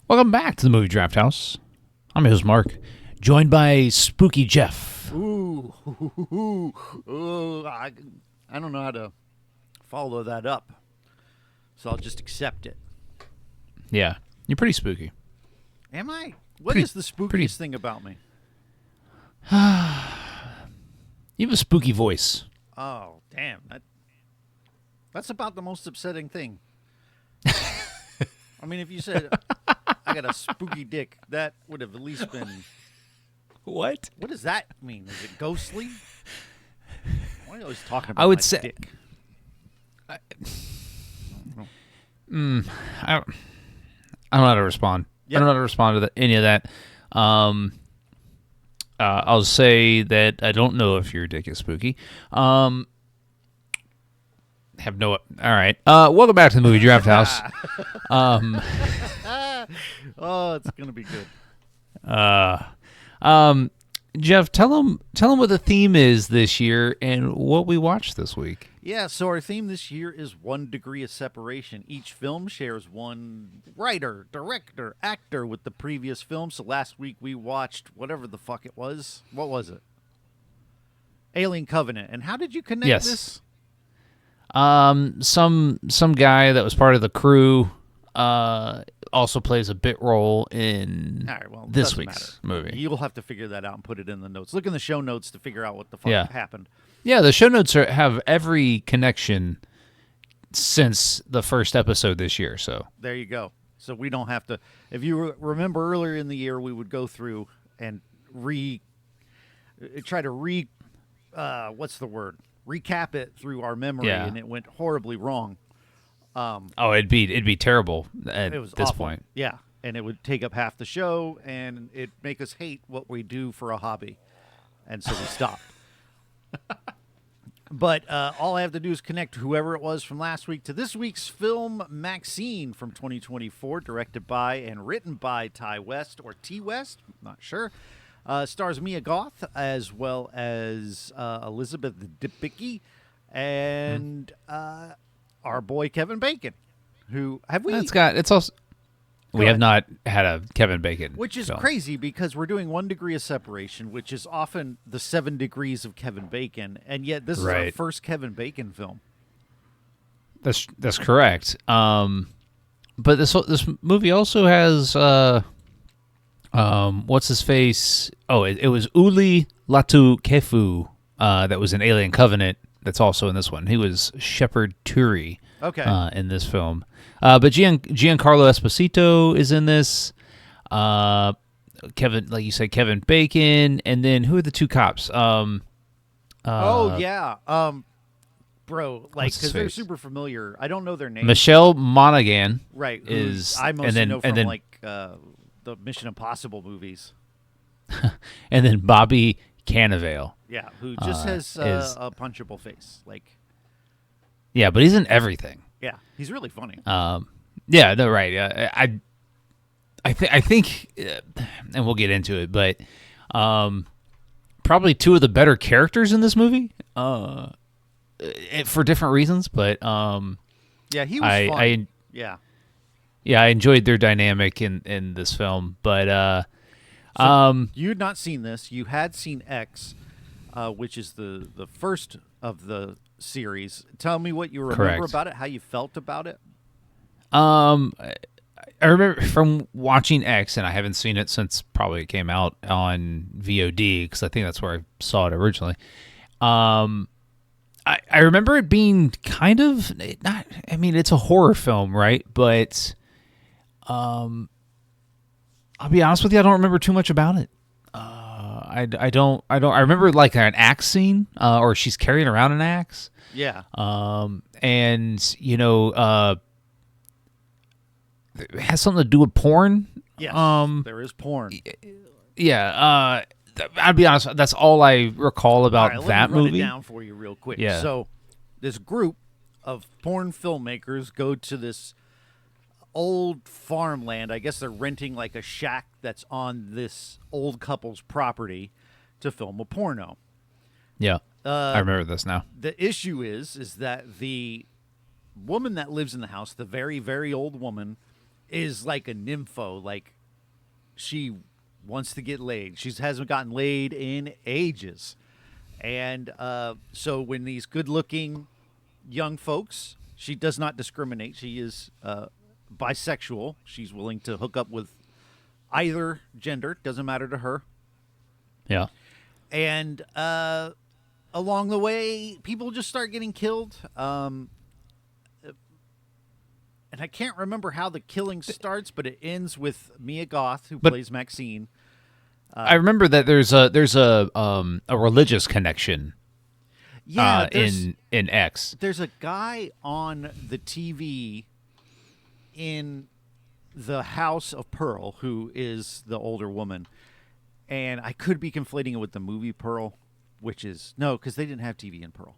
Welcome back to the Movie Draft House. I'm your host, Mark, joined by Spooky Jeff. Ooh, I don't know how to follow that up, so I'll just accept it. Yeah, you're pretty spooky. Am I? What is the spookiest thing about me? You have a spooky voice. Oh, damn. That's about the most upsetting thing. I mean, if you said, I got a spooky dick, that would have at least been... What? What does that mean? Is it ghostly? Why are you always talking about I would my say, dick? I don't know how to respond. Yep. I don't know how to respond to any of that. I'll say that I don't know if your dick is spooky. Have no. All right. Welcome back to the Movie Draft House. Oh, it's gonna be good. Jeff, tell them what the theme is this year and what we watched this week. Yeah, so our theme this year is 1 degree of separation. Each film shares one writer, director, actor with the previous film. So last week we watched whatever the fuck it was. What was it? Alien Covenant. And how did you connect this? Some guy that was part of the crew also plays a bit role in this week's movie. You'll have to figure that out and put it in the notes. Look in the show notes to figure out what the fuck happened. Yeah, the show notes have every connection since the first episode this year. So there you go. So we don't have to. If you remember earlier in the year, we would go through and recap it through our memory, and it went horribly wrong. It'd be terrible at it was this awful. point. Yeah, and it would take up half the show, and it'd make us hate what we do for a hobby, and so we stopped. But all I have to do is connect whoever it was from last week to this week's film, MaXXXine, from 2024, directed by and written by Ty West, or T West, I'm not sure. Stars Mia Goth, as well as Elizabeth Debicki, and our boy Kevin Bacon, who have we? We have not had a Kevin Bacon, which is film. Crazy because we're doing 1 degree of separation, which is often the 7 degrees of Kevin Bacon, and yet this is our first Kevin Bacon film. That's correct. But this movie also has what's his face? Oh, it was Uli Latukefu that was in Alien Covenant. That's also in this one. He was Shepard Turi. Okay. In this film. But Giancarlo Esposito is in this. Kevin, like you said, Kevin Bacon, and then who are the two cops? Bro, like because they're super familiar. I don't know their names. Michelle Monaghan, right? Is I mostly know from the Mission Impossible movies. And then Bobby Cannavale. Yeah, who just has a punchable face, like. Yeah, but he's in everything. Yeah, he's really funny. Yeah, no, right. I think, and we'll get into it, but probably two of the better characters in this movie, for different reasons. But yeah, he was fun. I enjoyed their dynamic in this film. But you had not seen this. You had seen X, which is the first of the series. Tell me what you remember about it, how you felt about it. I remember from watching X, and I haven't seen it since probably it came out on VOD, because I think that's where I saw it originally. I remember it being kind of not. I mean, it's a horror film, right? But I'll be honest with you, I don't remember too much about it. I don't. I remember like an axe scene, or she's carrying around an axe. Yeah. And it has something to do with porn. Yes. There is porn. Yeah. I'll be honest. That's all I recall about that movie. Let me run it down for you real quick. Yeah. So, this group of porn filmmakers go to this old farmland. I guess they're renting like a shack that's on this old couple's property to film a porno. Yeah, I remember this now. The issue is that the woman that lives in the house, the very, very old woman, is like a nympho. Like, she wants to get laid. She hasn't gotten laid in ages. And so when these good-looking young folks, she does not discriminate. She is bisexual. She's willing to hook up with either gender. Doesn't matter to her. Yeah. And along the way, people just start getting killed. And I can't remember how the killing starts, but it ends with Mia Goth, who plays MaXXXine. I remember that there's a religious connection. Yeah, in X. There's a guy on the TV in the House of Pearl who is the older woman, and I could be conflating it with the movie Pearl, which is no, because they didn't have TV in Pearl.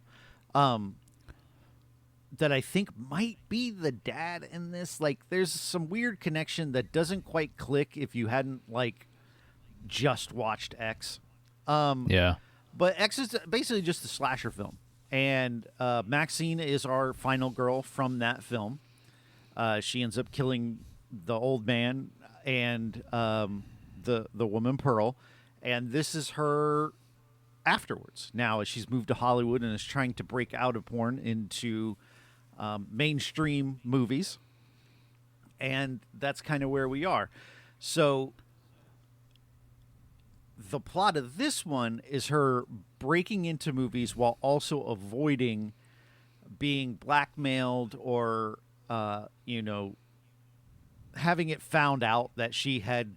That I think might be the dad in this. Like, there's some weird connection that doesn't quite click if you hadn't like just watched X. Yeah. But X is basically just a slasher film, and MaXXXine is our final girl from that film. She ends up killing the old man and the woman Pearl, and this is her afterwards. Now, as she's moved to Hollywood and is trying to break out of porn into mainstream movies, and that's kind of where we are. So the plot of this one is her breaking into movies while also avoiding being blackmailed or, having it found out that she had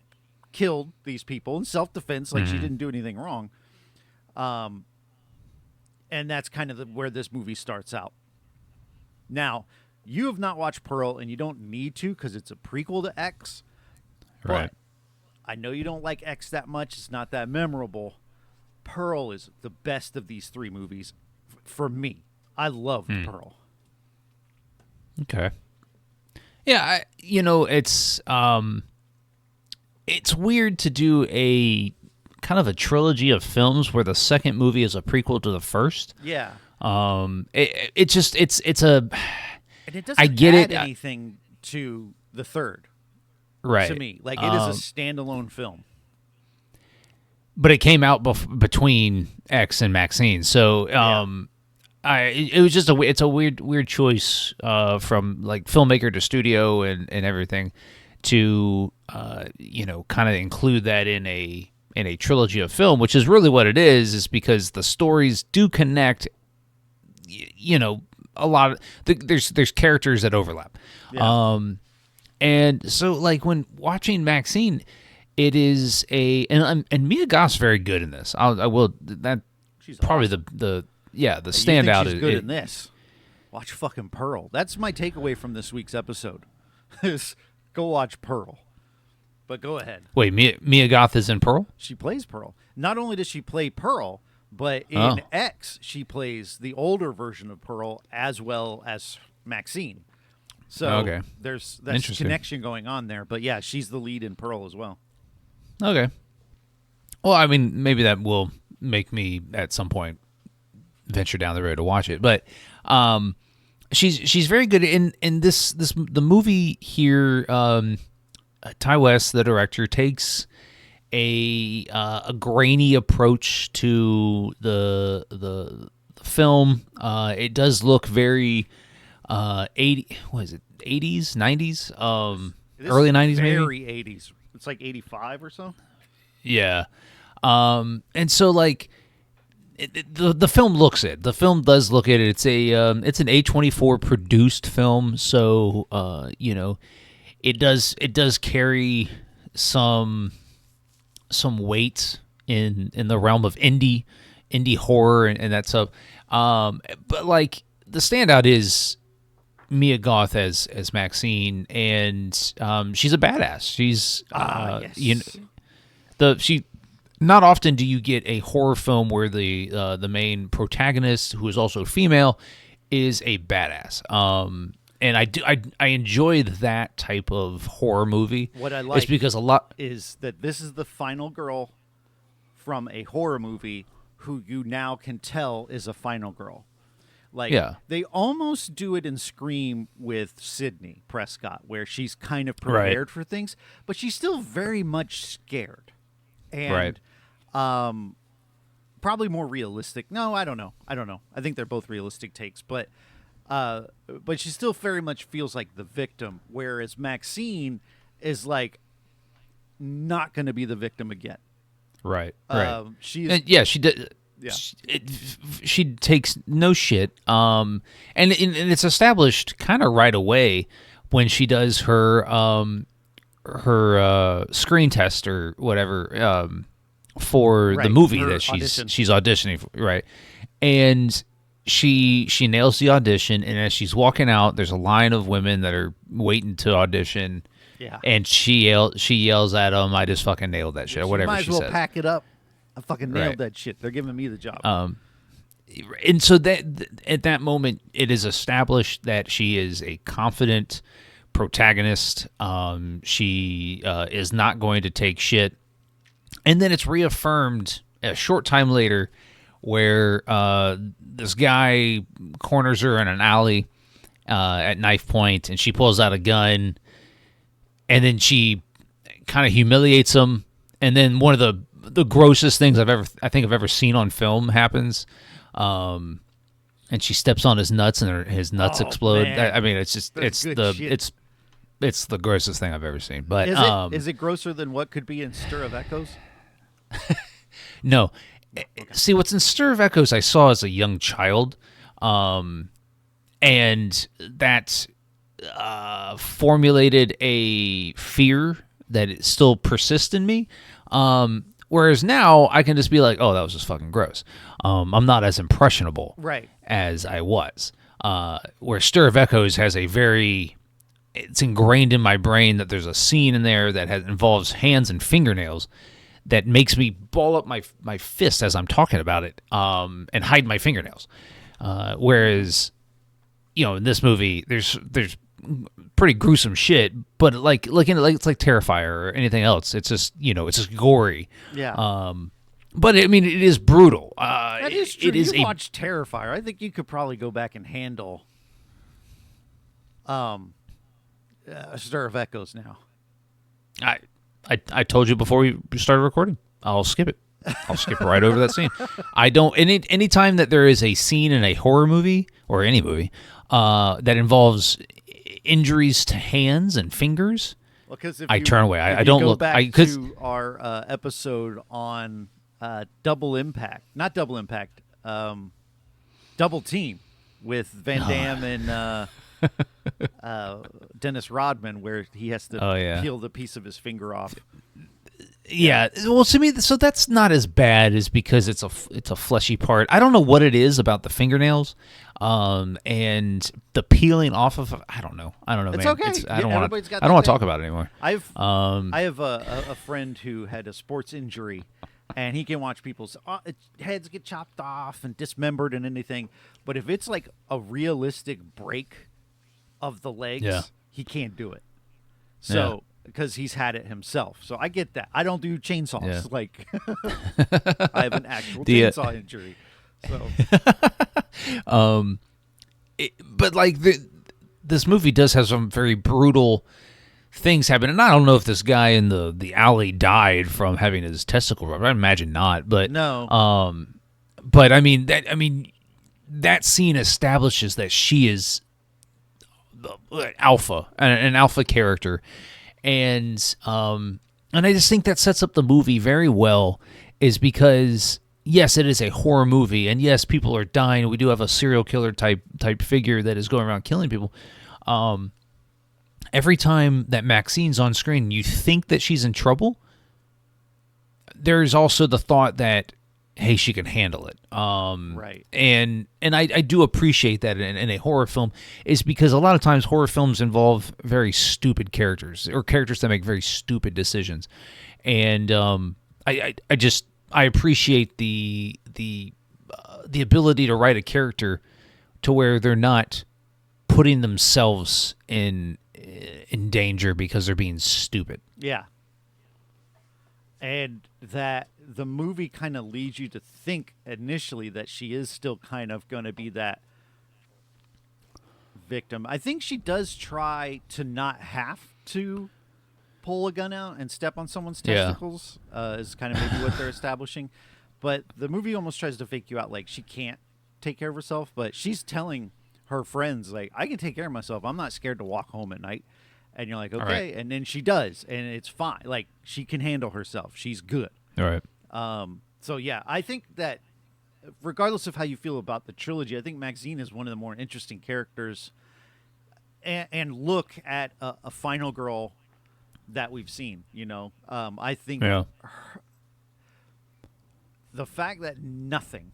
killed these people in self-defense, like she didn't do anything wrong. And that's kind of where this movie starts out. Now, you have not watched Pearl, and you don't need to because it's a prequel to X. Right. But I know you don't like X that much. It's not that memorable. Pearl is the best of these three movies for me. I loved Pearl. Okay. Yeah, it's weird to do a kind of a trilogy of films where the second movie is a prequel to the first. Yeah. And it doesn't I get add it. anything to the third. Right. To me, like, it is a standalone film. But it came out between X and MaXXXine, so it was just it's a weird choice from like filmmaker to studio and everything to kind of include that in a trilogy of film, which is really what it is because the stories do connect. A lot of there's characters that overlap. Yeah. And so, like, when watching MaXXXine, it is and Mia Goth's very good in this. She's probably awesome. the standout. You think she's good in this? Watch fucking Pearl. That's my takeaway from this week's episode. Is go watch Pearl. But go ahead. Wait, Mia Goth is in Pearl? She plays Pearl. Not only does she play Pearl, but in X, she plays the older version of Pearl as well as MaXXXine. So there's that connection going on there. But yeah, she's the lead in Pearl as well. Okay. Well, I mean, maybe that will make me at some point venture down the road to watch it. But she's very good in the movie here. Ty West, the director, takes a grainy approach to the film. It does look very 80. What is it? 80s, 90s, early 90s, maybe. Very 80s. It's like 85 or so. Yeah, and so like the film looks it. The film does look it. It's an A24 produced film, so it does carry some weight in the realm of indie horror and that stuff. But like the standout is Mia Goth as MaXXXine, and she's a badass. She's yes. She not often do you get a horror film where the main protagonist, who is also female, is a badass. And I enjoy that type of horror movie. What I like is because a lot is that this is the final girl from a horror movie who you now can tell is a final girl. Like they almost do it in Scream with Sydney Prescott, where she's kind of prepared for things, but she's still very much scared. And probably more realistic. No, I don't know. I think they're both realistic takes, but she still very much feels like the victim, whereas MaXXXine is like not going to be the victim again. Right. She did. Yeah. She takes no shit. And it's established kind of right away when she does her screen test or whatever for the movie that she's auditioning for, right? And she nails the audition, and as she's walking out, there's a line of women that are waiting to audition. Yeah. And she yells at them, "I just fucking nailed that shit," or whatever she says. Might as well pack it up. I fucking nailed that shit. They're giving me the job. And so that at that moment, it is established that she is a confident protagonist. She is not going to take shit. And then it's reaffirmed a short time later where this guy corners her in an alley at knife point, and she pulls out a gun, and then she kind of humiliates him. And then one of the grossest things I think I've ever seen on film happens, and she steps on his nuts and his nuts explode. Man. I mean, it's just it's the grossest thing I've ever seen. But is it grosser than what could be in Stir of Echoes? No. Okay. See, what's in Stir of Echoes I saw as a young child, and that formulated a fear that still persists in me. Whereas now I can just be like, oh, that was just fucking gross. I'm not as impressionable as I was. Where Stir of Echoes has it's ingrained in my brain that there's a scene in there that involves hands and fingernails that makes me ball up my fist as I'm talking about it, and hide my fingernails. Whereas, in this movie, there's pretty gruesome shit, but like it's like Terrifier or anything else. It's just it's just gory. Yeah. But I mean, it is brutal. That is true. You watch Terrifier. I think you could probably go back and handle Stir of Echoes now. I told you before we started recording. I'll skip it. I'll skip right over that scene. I don't. Any time that there is a scene in a horror movie or any movie that involves injuries to hands and fingers, I turn away. I don't look. To our episode on Double Impact, not Double Impact, Double Team with Van Damme and Dennis Rodman, where he has to peel the piece of his finger off. Yeah, well, to me, so that's not as bad as because it's a fleshy part. I don't know what it is about the fingernails, and the peeling off of. I don't know. It's man. okay. I don't want to talk about it anymore. I have a friend who had a sports injury, and he can watch people's heads get chopped off and dismembered and anything. But if it's like a realistic break of the legs, he can't do it. So. Because he's had it himself. So I get that. I don't do chainsaws. Yeah. Like, I have an actual chainsaw injury. So, but like this movie does have some very brutal things happen. And I don't know if this guy in the alley died from having his testicle ruptured. I imagine not. But no. But I mean that scene establishes that she is alpha, an alpha character. And I just think that sets up the movie very well, is because yes, it is a horror movie, and yes, people are dying. We do have a serial killer type figure that is going around killing people. Every time that MaXXXine's on screen, you think that she's in trouble. There's also the thought that, hey, she can handle it. Right. And I do appreciate that in a horror film, is because a lot of times horror films involve very stupid characters or characters that make very stupid decisions. And I appreciate the ability to write a character to where they're not putting themselves in danger because they're being stupid. Yeah. And that the movie kind of leads you to think initially that she is still kind of going to be that victim. I think she does try to not have to pull a gun out and step on someone's testicles, is kind of maybe what they're establishing. But the movie almost tries to fake you out like she can't take care of herself, but she's telling her friends, like, I can take care of myself. I'm not scared to walk home at night. And you're like, okay. Right. And then she does, and it's fine. Like, she can handle herself. She's good. All right. So, yeah, I think that regardless of how you feel about the trilogy, I think MaXXXine is one of the more interesting characters and look at a final girl that we've seen, you know. I think the fact that nothing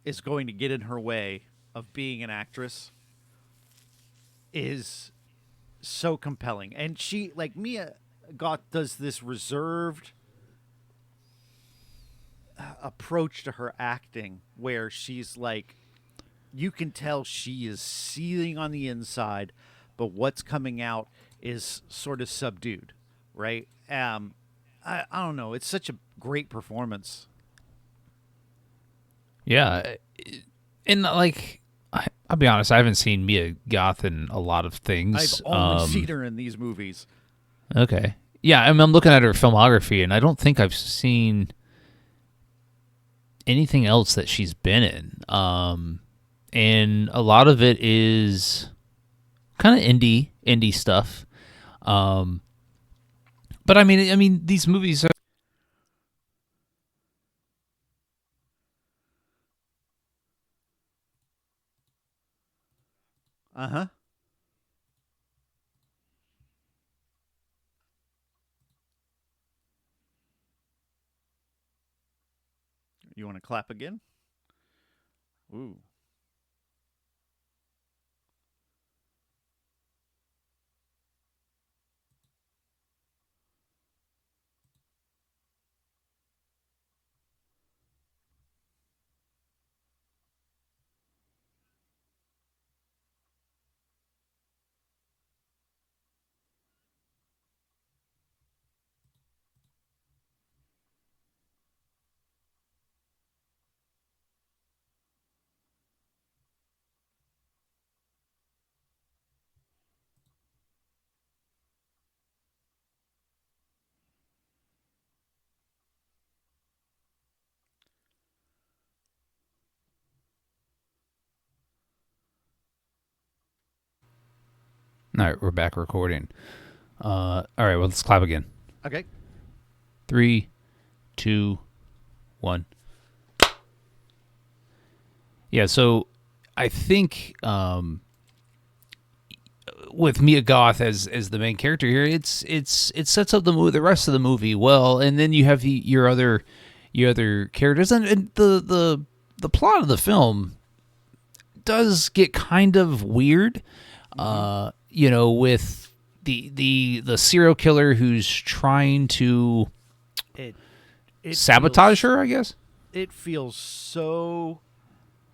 is going to get in her way of being an actress is so compelling. And she, like Mia Goth, does this reserved approach to her acting where she's like, you can tell she is seething on the inside, but what's coming out is sort of subdued, right? I don't know. It's such a great performance. Yeah. And, like, I'll be honest, I haven't seen Mia Goth in a lot of things. I've only seen her in these movies. Okay. Yeah, I mean, I'm looking at her filmography, and I don't think I've seen anything else that she's been in. And a lot of it is kind of indie stuff. But I mean, these movies are. Uh-huh. You want to clap again? Ooh. All right, we're back recording. All right, well, let's clap again. Okay. 3, 2, 1. Yeah, so I think with Mia Goth as the main character here, it sets up the rest of the movie well, and then you have your other characters, and the plot of the film does get kind of weird. With the serial killer who's trying to It sabotage her, I guess. It feels so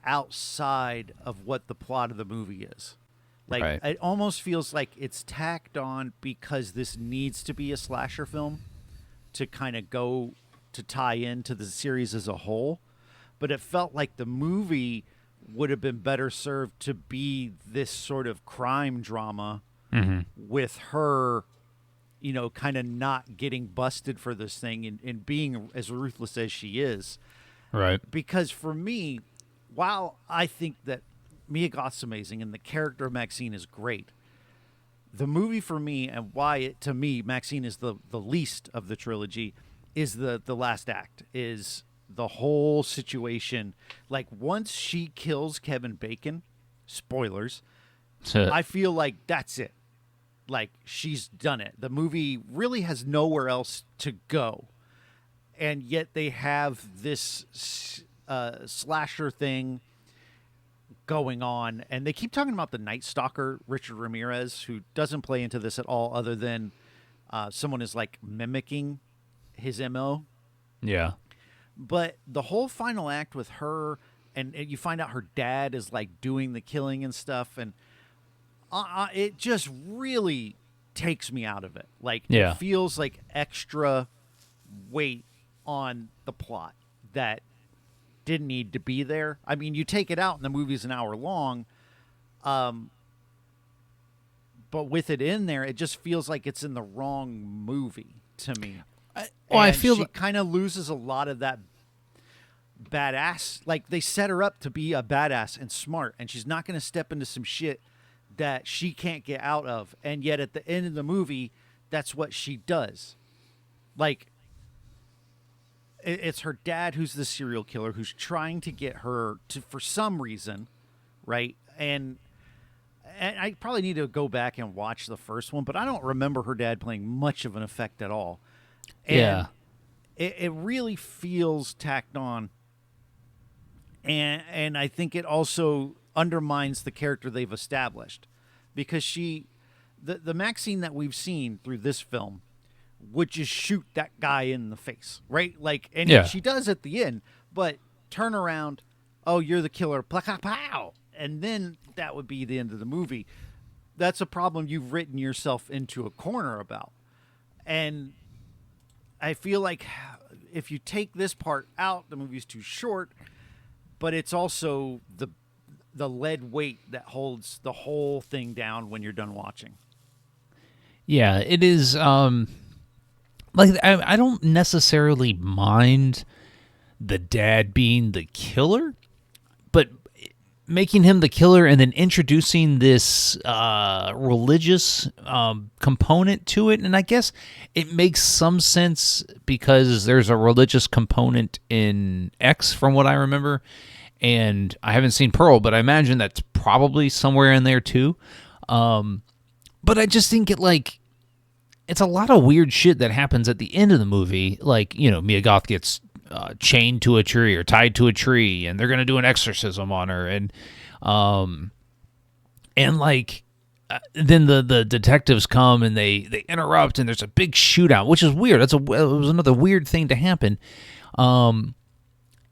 outside of what the plot of the movie is. Like, Right. It almost feels like it's tacked on because this needs to be a slasher film to kind of go to tie into the series as a whole. But it felt like the movie would have been better served to be this sort of crime drama with her, kind of not getting busted for this thing and being as ruthless as she is. Right. Because for me, while I think that Mia Goth's amazing and the character of MaXXXine is great, the movie for me, and why to me MaXXXine is the least of the trilogy, is the last act, is the whole situation. Like, once she kills Kevin Bacon, spoilers, I feel like that's it. Like, she's done it. The movie really has nowhere else to go. And yet they have this slasher thing going on. And they keep talking about the Night Stalker, Richard Ramirez, who doesn't play into this at all other than someone is, like, mimicking his MO. Yeah. But the whole final act with her, and you find out her dad is, like, doing the killing and stuff, and it just really takes me out of it. Like, Yeah. It feels like extra weight on the plot that didn't need to be there. I mean, you take it out and the movie's an hour long, but with it in there, it just feels like it's in the wrong movie to me. I feel she kind of loses a lot of that badass. Like, they set her up to be a badass and smart, and she's not going to step into some shit that she can't get out of. And yet at the end of the movie, that's what she does. Like, it's her dad who's the serial killer, who's trying to get her to, for some reason, right? And I probably need to go back and watch the first one, but I don't remember her dad playing much of an effect at all. And it really feels tacked on. And I think it also undermines the character they've established, because the MaXXXine that we've seen through this film would just shoot that guy in the face, right? Like, and she does at the end, but turn around, oh, you're the killer, pow, and then that would be the end of the movie. That's a problem you've written yourself into a corner about. And I feel like if you take this part out, the movie's too short, but it's also the lead weight that holds the whole thing down when you're done watching. Yeah, it is. Like, I don't necessarily mind the dad being the killer, but making him the killer and then introducing this religious component to it, and I guess it makes some sense because there's a religious component in X from what I remember, and I haven't seen Pearl, but I imagine that's probably somewhere in there too. But I just think it's a lot of weird shit that happens at the end of the movie. Like, Mia Goth gets chained to a tree or tied to a tree, and they're going to do an exorcism on her. And then the detectives come and they interrupt, and there's a big shootout, which is weird. It was another weird thing to happen. And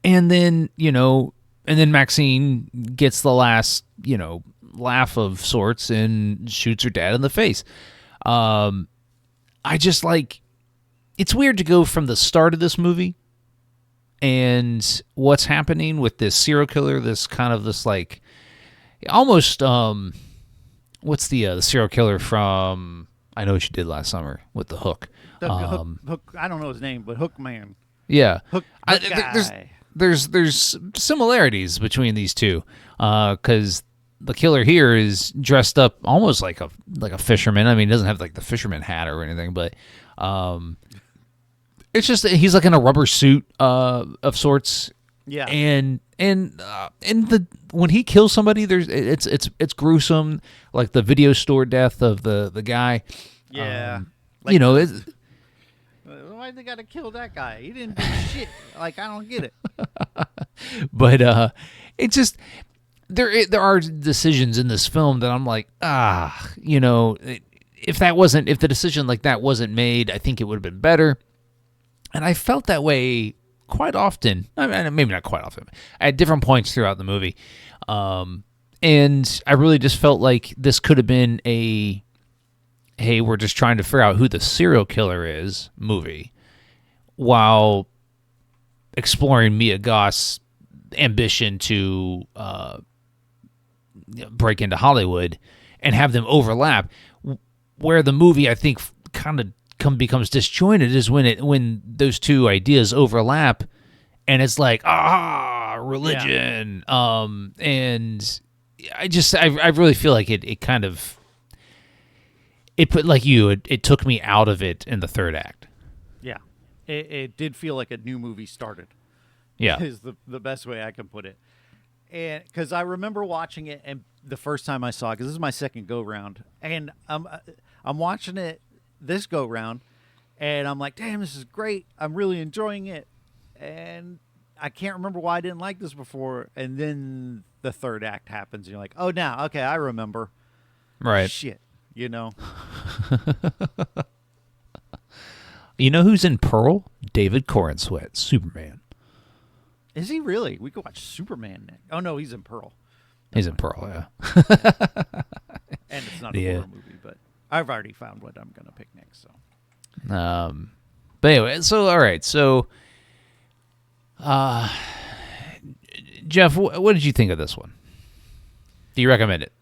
then MaXXXine gets the last, laugh of sorts and shoots her dad in the face. I just it's weird to go from the start of this movie and what's happening with this serial killer, this almost, what's the serial killer from, I Know What You Did Last Summer with the Hook. Hook, I don't know his name, but Hook Man. Yeah. Hook guy. There's similarities between these two, because the killer here is dressed up almost like a fisherman. I mean, he doesn't have the fisherman hat or anything, but it's just he's in a rubber suit of sorts. Yeah. And when he kills somebody, it's gruesome, like the video store death of the guy. Yeah. Why'd they gotta kill that guy? He didn't do shit. I don't get it. But it just there are decisions in this film that I'm like, if the decision like that wasn't made, I think it would have been better. And I felt that way quite often. I mean, maybe not quite often, at different points throughout the movie. And I really just felt like this could have been a, hey, we're just trying to figure out who the serial killer is movie, while exploring Mia Goth's ambition to break into Hollywood and have them overlap. Where the movie, I think, kind of becomes disjointed is when those two ideas overlap, and it's religion. Yeah. And I really feel like it kind of, it put, it took me out of it in the third act. Yeah, it did feel like a new movie started. Yeah, is the best way I can put it. And because I remember watching it, and the first time I saw it, because this is my second go round, and I'm watching it this go round, and I'm like, damn, this is great. I'm really enjoying it, and I can't remember why I didn't like this before. And then the third act happens, and you're like, oh, now, okay, I remember. Right. Shit, You know who's in Pearl? David Corenswet, Superman. Is he really? We could watch Superman next. Oh, no, he's in Pearl. He's in Pearl, yeah. And it's not a horror movie, but I've already found what I'm going to pick next. So, but anyway, so all right, so Jeff, what did you think of this one? Do you recommend it?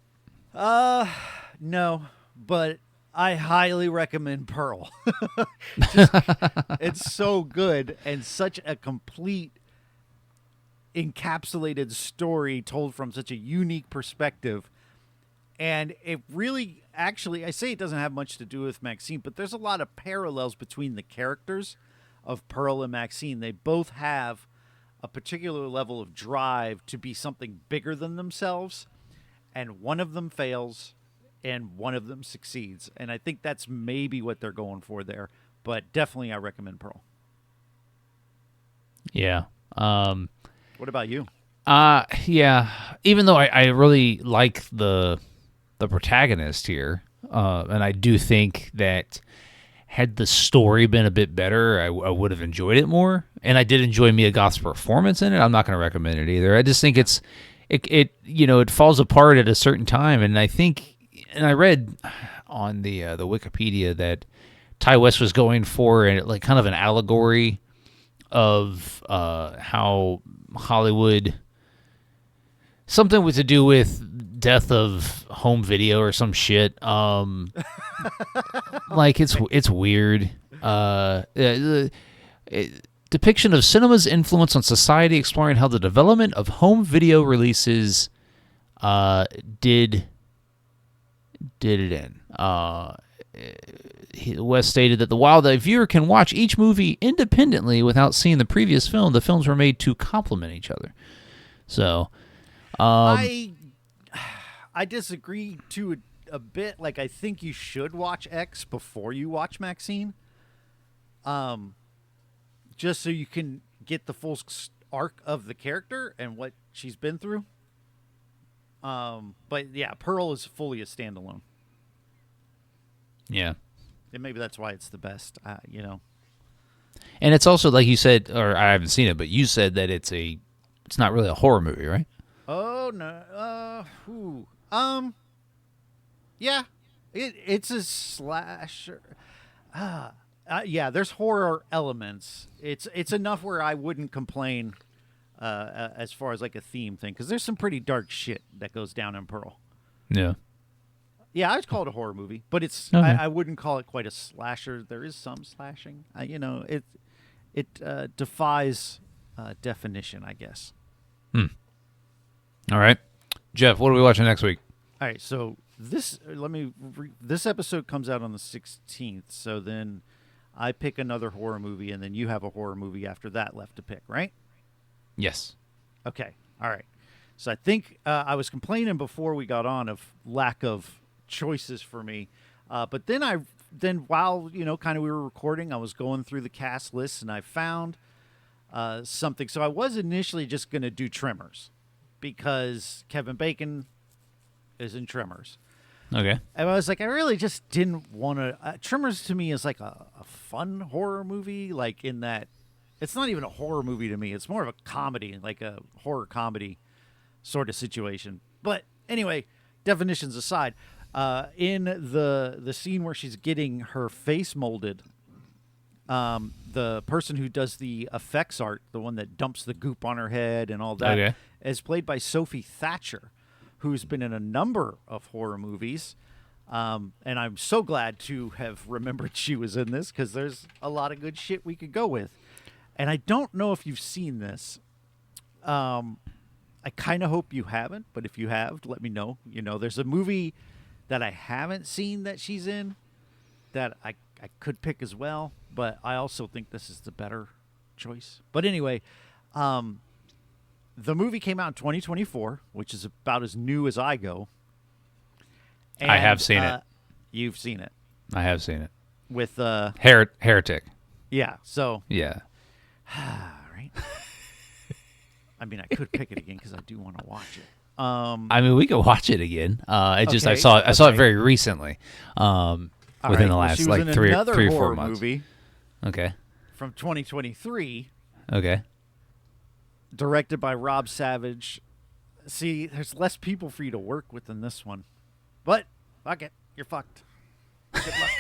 No, but I highly recommend Pearl. Just, it's so good and such a complete encapsulated story told from such a unique perspective. And it really, actually, I say it doesn't have much to do with MaXXXine, but there's a lot of parallels between the characters of Pearl and MaXXXine. They both have a particular level of drive to be something bigger than themselves, and one of them fails and one of them succeeds. And I think that's maybe what they're going for there, but definitely I recommend Pearl. Yeah. What about you? Yeah. Even though I really like the protagonist here, and I do think that had the story been a bit better, I would have enjoyed it more. And I did enjoy Mia Goth's performance in it. I'm not going to recommend it either. I just think it falls apart at a certain time. And I think, and I read on the Wikipedia that Ty West was going for like kind of an allegory of how Hollywood, something with to do with death of home video or some shit. Like it's weird. Depiction of cinema's influence on society, exploring how the development of home video releases did it in. West stated that while the viewer can watch each movie independently without seeing the previous film, the films were made to complement each other. So, I disagree to a bit. Like, I think you should watch X before you watch MaXXXine, just so you can get the full arc of the character and what she's been through. But yeah, Pearl is fully a standalone. Yeah. And maybe that's why it's the best, And it's also, like you said, or I haven't seen it, but you said that it's not really a horror movie, right? Oh no. Yeah. It's a slasher. Yeah, there's horror elements. It's enough where I wouldn't complain as far as like a theme thing, because there's some pretty dark shit that goes down in Pearl. Yeah. Yeah, I'd call it a horror movie, but it's okay. I wouldn't call it quite a slasher. There is some slashing. It defies definition, I guess. All right, Jeff, what are we watching next week? All right, so this episode comes out on the 16th. So then I pick another horror movie, and then you have a horror movie after that left to pick, right? Yes. Okay. All right. So I think I was complaining before we got on of lack of choices for me, but then while kind of we were recording, I was going through the cast list and I found something. So I was initially just going to do Tremors because Kevin Bacon is in Tremors. Okay. And I was like, I really just didn't want to. Tremors to me is like a fun horror movie, like in that it's not even a horror movie to me. It's more of a comedy, like a horror comedy sort of situation. But anyway, definitions aside, in the scene where she's getting her face molded, the person who does the effects art, the one that dumps the goop on her head and all that, okay, is played by Sophie Thatcher, who's been in a number of horror movies. And I'm so glad to have remembered she was in this, because there's a lot of good shit we could go with. And I don't know if you've seen this. I kind of hope you haven't, but if you have, let me know. There's a movie that I haven't seen that she's in that I could pick as well, but I also think this is the better choice. But anyway, the movie came out in 2024, which is about as new as I go. And, I have seen it. You've seen it. I have seen it. With Heretic. Yeah, so. Yeah. Right. I mean, I could pick it again because I do want to watch it. I mean, we could watch it again. I Okay, saw it very recently. Within the last she was like in 3 another or 4 horror months. movie Okay. from 2023, Okay. directed by Rob Savage. See, there's less people for you to work with than this one, but fuck it, you're fucked. Good luck.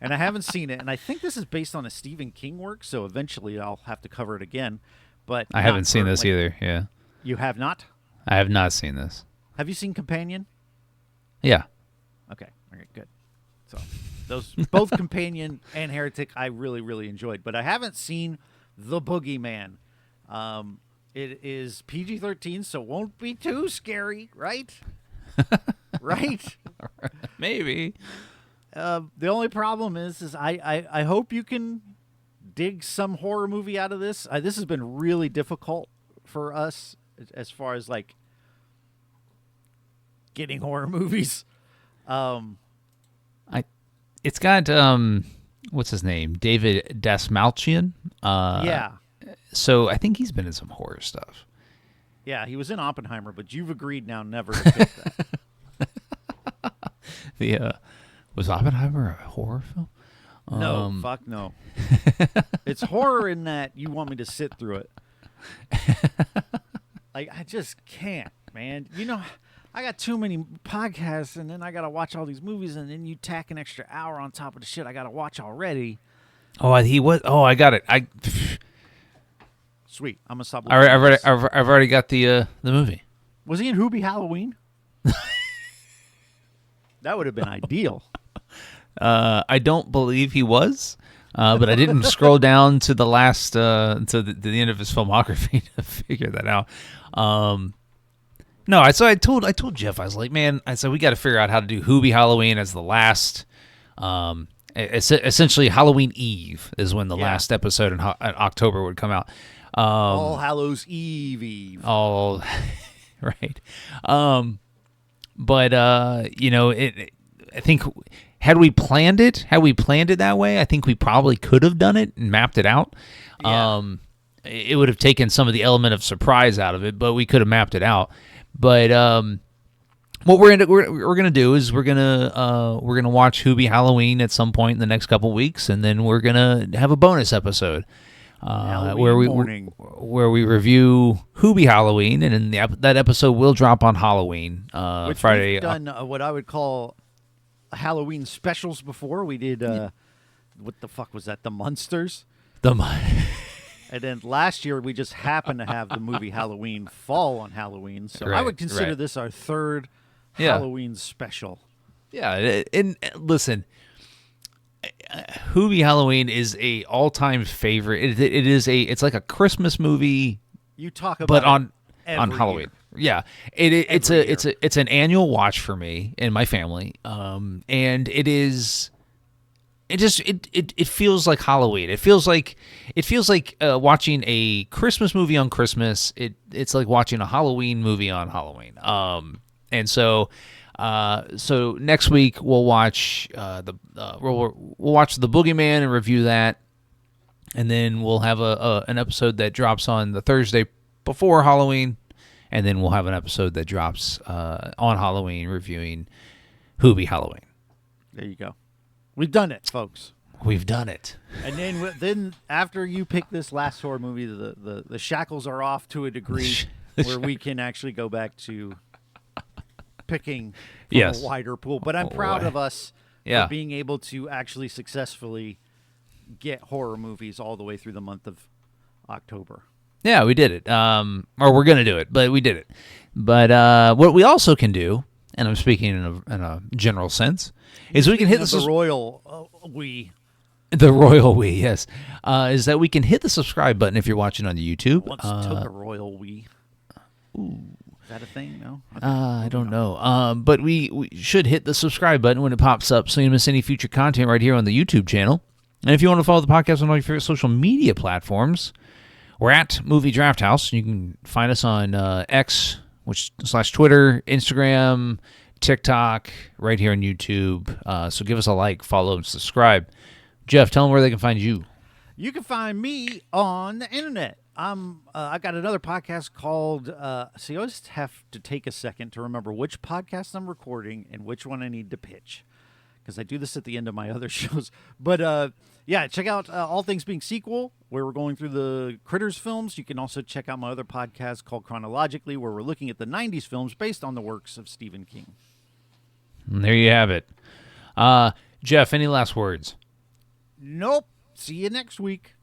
And I haven't seen it, and I think this is based on a Stephen King work, so eventually I'll have to cover it again. But I haven't seen this either. Yeah. You have not? I have not seen this. Have you seen Companion? Yeah. Okay, good. So those both Companion and Heretic I really, really enjoyed. But I haven't seen The Boogeyman. It is PG-13, so it won't be too scary, right? Right? Maybe. The only problem is I hope you can dig some horror movie out of this. This has been really difficult for us as far as like getting horror movies. It's got what's his name? David Dasmalchian. Yeah. So I think he's been in some horror stuff. Yeah, he was in Oppenheimer, but you've agreed now never to pick that. Was Oppenheimer a horror film? No, fuck no. It's horror in that you want me to sit through it. Like, I just can't, man. You know, I got too many podcasts, and then I got to watch all these movies, and then you tack an extra hour on top of the shit I got to watch already. Oh, he was. Oh, I got it. Sweet. I'm gonna stop. I've already got the movie. Was he in Hoobie Halloween? That would have been ideal. I don't believe he was, but I didn't scroll down to the last to the end of his filmography to figure that out. No, I told Jeff, I was like, man, I said we got to figure out how to do Hoobie Halloween as the last. Essentially, Halloween Eve is when the last episode in October would come out. All Hallows Eve. All right. But you know, I think had we planned it that way, I think we probably could have done it and mapped it out. Yeah. It would have taken some of the element of surprise out of it, but we could have mapped it out. But what we're gonna do is we're gonna watch Hoobie Halloween at some point in the next couple weeks, and then we're gonna have a bonus episode where we review Hoobie Halloween, and then that episode will drop on Halloween Which Friday. We've done what I would call Halloween specials before. We did what the fuck was that? The Munsters. And then last year we just happened to have the movie Halloween fall on Halloween, so I would consider this our third Halloween special. Yeah, and listen, Hoobie Halloween is a all-time favorite. It's like a Christmas movie. You talk about but on Year. Halloween. Yeah, it's an annual watch for me and my family. And it is. It feels like Halloween. It feels like watching a Christmas movie on Christmas. It's like watching a Halloween movie on Halloween. And so next week we'll watch we'll watch The Boogeyman and review that, and then we'll have an episode that drops on the Thursday before Halloween, and then we'll have an episode that drops on Halloween reviewing Hoobie Halloween. There you go. We've done it, folks. We've done it. And then after you pick this last horror movie, the shackles are off to a degree where we can actually go back to picking from a wider pool. But I'm proud of us for being able to actually successfully get horror movies all the way through the month of October. Yeah, we did it. Or we're going to do it, but we did it. But what we also can do, and I'm speaking in a general sense, is we can hit the royal we. The royal we, yes. Is that we can hit the subscribe button if you're watching on the YouTube. Once took a royal we. Ooh. Is that a thing? No? Okay. I don't know. But we should hit the subscribe button when it pops up so you don't miss any future content right here on the YouTube channel. And if you want to follow the podcast on all your favorite social media platforms, we're at Movie Draft House. You can find us on X, /Twitter, Instagram, TikTok, right here on YouTube. So give us a like, follow, and subscribe. Jeff, tell them where they can find you. You can find me on the internet. I got another podcast called. See, I always have to take a second to remember which podcast I'm recording and which one I need to pitch, because I do this at the end of my other shows. But yeah, check out All Things Being Sequel, where we're going through the Critters films. You can also check out my other podcast called Chronologically, where we're looking at the '90s films based on the works of Stephen King. And there you have it. Jeff, any last words? Nope. See you next week.